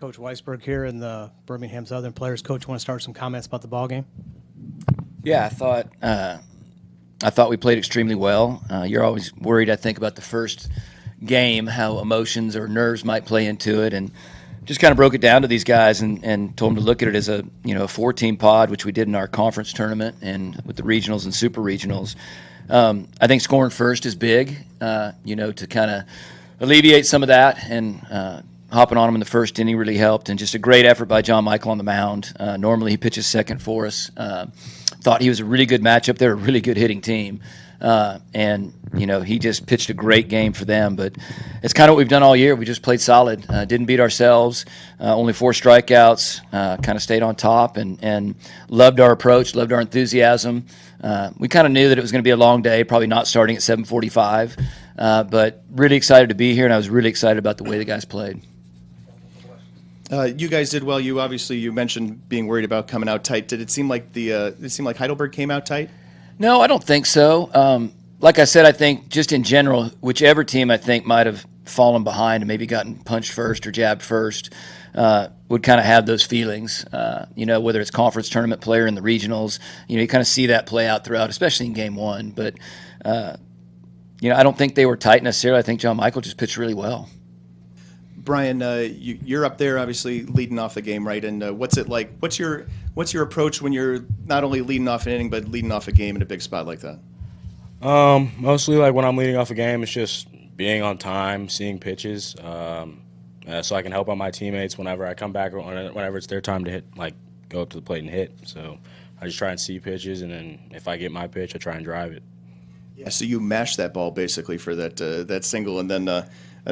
Coach Weisberg here, and the Birmingham-Southern players. Coach, want to start some comments about the ball game? Yeah, I thought we played extremely well. You're always worried, I think, about the first game, how emotions or nerves might play into it, and just kind of broke it down to these guys and told them to look at it as a 4-team pod, which we did in our conference tournament and with the regionals and super regionals. I think scoring first is big, to kind of alleviate some of that, and hopping on him in the first inning really helped, and just a great effort by John Michael on the mound. Normally he pitches second for us. Thought he was a really good matchup. They're a really good hitting team. And he just pitched a great game for them. But it's kind of what we've done all year. We just played solid. Didn't beat ourselves. Only 4 strikeouts. Kind of stayed on top and loved our approach, loved our enthusiasm. We kind of knew that it was going to be a long day, probably not starting at 7:45. But really excited to be here, and I was really excited about the way the guys played. You guys did well. You mentioned being worried about coming out tight. Did it seem like Heidelberg came out tight? No, I don't think so. Like I said, I think just in general, whichever team I think might have fallen behind and maybe gotten punched first or jabbed first would kind of have those feelings. Whether it's conference tournament player in the regionals, you kind of see that play out throughout, especially in game one. But I don't think they were tight necessarily. I think John Michael just pitched really well. Brian, you're up there, obviously leading off the game, right? And what's it like? What's your approach when you're not only leading off an inning but leading off a game in a big spot like that? Mostly like when I'm leading off a game, it's just being on time, seeing pitches, so I can help out my teammates whenever I come back or whenever it's their time to go up to the plate and hit. So I just try and see pitches, and then if I get my pitch, I try and drive it. Yeah. So you mash that ball basically for that single, and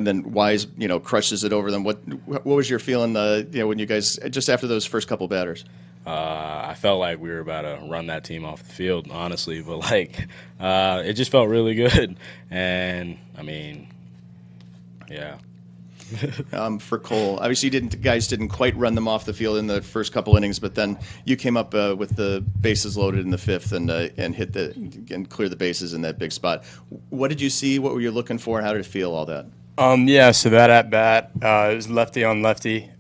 then Wise, crushes it over them. What was your feeling, when you guys just after those first couple batters? I felt like we were about to run that team off the field, honestly, but it just felt really good, and I mean, yeah. For Cole, obviously, guys didn't quite run them off the field in the first couple innings, but then you came up with the bases loaded in the 5th and hit and clear the bases in that big spot. What did you see? What were you looking for? How did it feel? All that. So that at bat, it was lefty on lefty.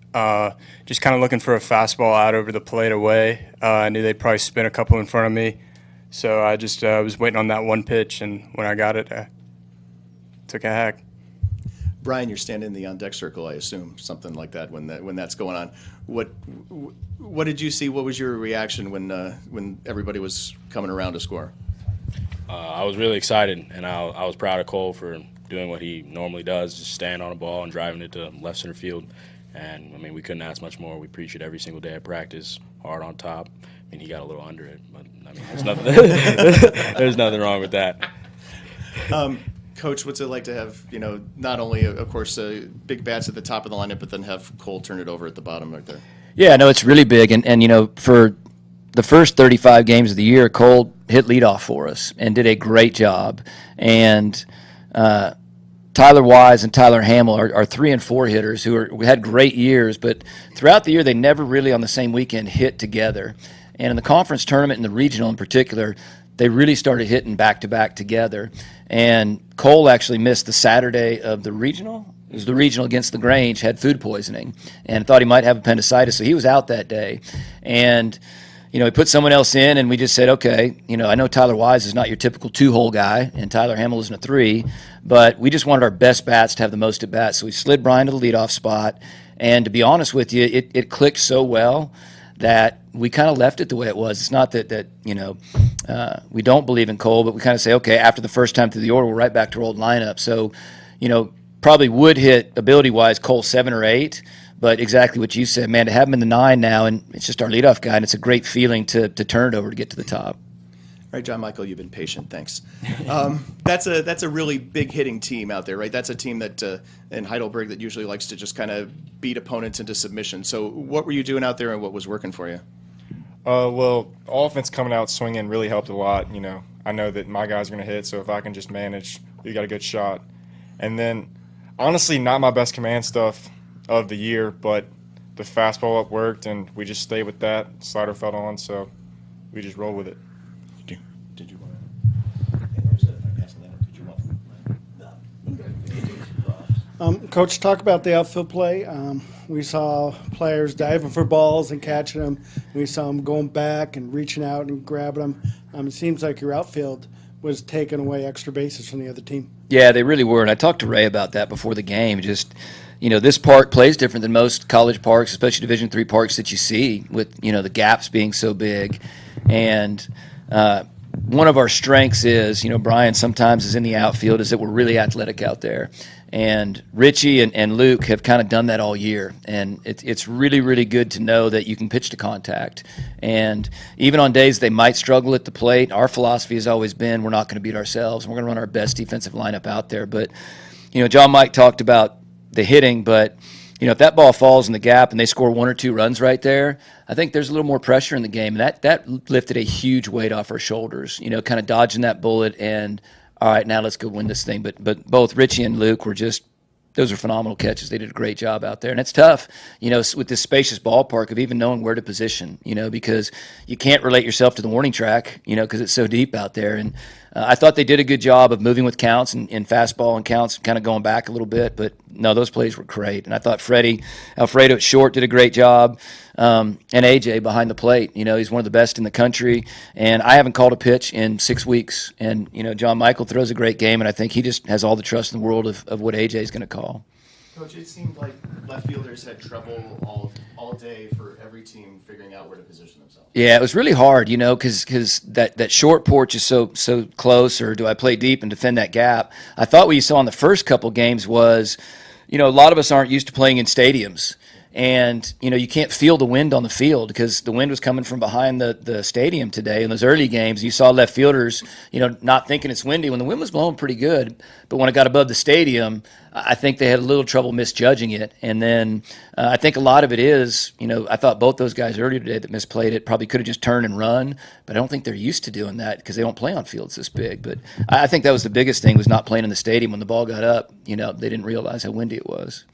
Just kind of looking for a fastball out over the plate away. I knew they'd probably spin a couple in front of me, so I just was waiting on that one pitch, and when I got it, I took a hack. Brian, you're standing in the on-deck circle, I assume, something like that when that's going on. What did you see? What was your reaction when everybody was coming around to score? I was really excited, and I was proud of Cole for doing what he normally does, just staying on a ball and driving it to left center field. And, I mean, we couldn't ask much more. We preach it every single day at practice, hard on top. I mean, he got a little under it, but, I mean, there's nothing wrong with that. Coach, what's it like to have, not only, of course, big bats at the top of the lineup, but then have Cole turn it over at the bottom right there? Yeah, no, it's really big. And for the first 35 games of the year, Cole hit leadoff for us and did a great job. And Tyler Wise and Tyler Hamill are 3 and 4 hitters who had great years, but throughout the year they never really on the same weekend hit together. And in the conference tournament and the regional in particular, they really started hitting back-to-back together. And Cole actually missed the Saturday of the regional. It was the regional against the Grange, had food poisoning, and thought he might have appendicitis, so he was out that day. And he put someone else in, and we just said, okay, I know Tyler Wise is not your typical 2-hole guy, and Tyler Hamill isn't a 3, but we just wanted our best bats to have the most at bats. So we slid Brian to the leadoff spot, and to be honest with you, it clicked so well that we kind of left it the way it was. It's not that we don't believe in Cole, but we kind of say, okay, after the first time through the order, we're right back to our old lineup. So, probably would hit ability-wise Cole 7 or 8. But exactly what you said, man, to have him in the 9 now, and it's just our leadoff guy, and it's a great feeling to turn it over to get to the top. All right, John Michael, you've been patient. Thanks. That's a really big hitting team out there, right? That's a team that in Heidelberg that usually likes to just kind of beat opponents into submission. So what were you doing out there, and what was working for you? Well, offense coming out swinging really helped a lot. I know that my guys are going to hit, so if I can just manage, we got a good shot. And then, honestly, not my best command stuff of the year, but the fastball up worked, and we just stayed with that. Slider fell on, so we just roll with it. Did you want Coach, talk about the outfield play. We saw players diving for balls and catching them. We saw them going back and reaching out and grabbing them. It seems like your outfield was taking away extra bases from the other team. Yeah, they really were. And I talked to Ray about that before the game. Just, this park plays different than most college parks, especially Division III parks that you see with, the gaps being so big. And one of our strengths is, Brian sometimes is in the outfield, is that we're really athletic out there. And Richie and Luke have kind of done that all year. And it's really, really good to know that you can pitch to contact. And even on days they might struggle at the plate, our philosophy has always been we're not going to beat ourselves. We're going to run our best defensive lineup out there. But, John Mike talked about the hitting, but if that ball falls in the gap and they score 1 or 2 runs right there, I think there's a little more pressure in the game. And that lifted a huge weight off our shoulders, kind of dodging that bullet and, all right, now let's go win this thing. But both Richie and Luke were those are phenomenal catches. They did a great job out there. And it's tough, with this spacious ballpark of even knowing where to position, because you can't relate yourself to the warning track, because it's so deep out there. And I thought they did a good job of moving with counts and fastball and counts, kind of going back a little bit. But, no, those plays were great. And I thought Alfredo at short did a great job. And AJ behind the plate, he's one of the best in the country. And I haven't called a pitch in 6 weeks. And, John Michael throws a great game, and I think he just has all the trust in the world of what AJ is going to call. Coach, it seemed like left fielders had trouble all day for every team figuring out where to position themselves. Yeah, it was really hard, because that short porch is so close, or do I play deep and defend that gap? I thought what you saw in the first couple games was, a lot of us aren't used to playing in stadiums. And, you can't feel the wind on the field because the wind was coming from behind the stadium today. In those early games, you saw left fielders, not thinking it's windy when the wind was blowing pretty good. But when it got above the stadium, I think they had a little trouble misjudging it. And then I think a lot of it is, I thought both those guys earlier today that misplayed it probably could have just turned and run. But I don't think they're used to doing that because they don't play on fields this big. But I think that was the biggest thing, was not playing in the stadium. When the ball got up, they didn't realize how windy it was.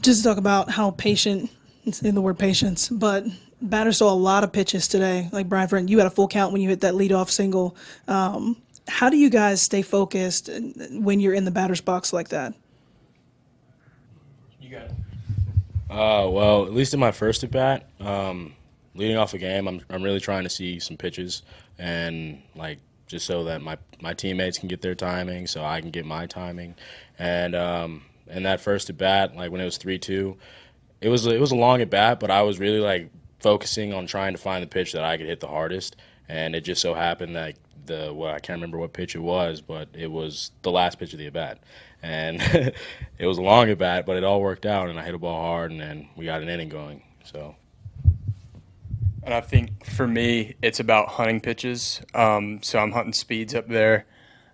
Just to talk about how patient, it's in the word patience, but batters saw a lot of pitches today. Like Brian Friend, you had a full count when you hit that leadoff single. How do you guys stay focused when you're in the batter's box like that? You got it. Well, at least in my first at bat, leading off a game, I'm really trying to see some pitches and just so that my teammates can get their timing, so I can get my timing, and. In that first at bat, when it was 3-2, it was a long at bat, but I was really focusing on trying to find the pitch that I could hit the hardest, and it just so happened that I can't remember what pitch it was, but it was the last pitch of the at bat, and it was a long at bat, but it all worked out, and I hit a ball hard, and then we got an inning going. So. And I think for me, it's about hunting pitches. So I'm hunting speeds up there,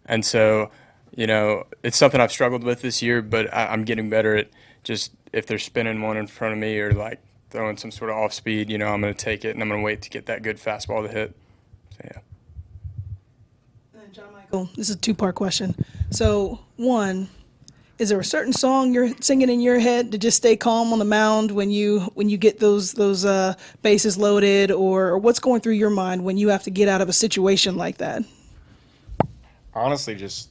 and so. It's something I've struggled with this year, but I'm getting better at just if they're spinning one in front of me or throwing some sort of off speed, I'm going to take it and I'm going to wait to get that good fastball to hit. So, yeah. And John Michael, this is a 2-part question. So, one, is there a certain song you're singing in your head to just stay calm on the mound when you get those bases loaded, or what's going through your mind when you have to get out of a situation like that? Honestly, just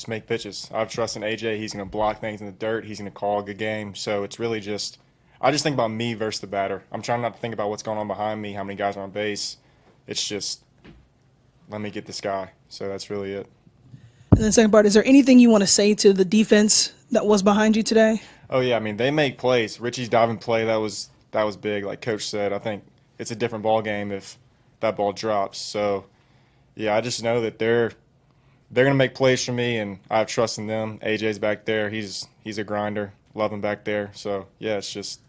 make pitches. I have trust in AJ. He's going to block things in the dirt. He's going to call a good game. So it's really I just think about me versus the batter. I'm trying not to think about what's going on behind me, how many guys are on base. It's just, let me get this guy. So that's really it. And then the second part, is there anything you want to say to the defense that was behind you today? Oh, yeah. They make plays. Richie's diving play, that was big. Like Coach said, I think it's a different ball game if that ball drops. So, yeah, I just know that they're going to make plays for me, and I have trust in them. AJ's back there. He's a grinder. Love him back there. So, yeah, it's just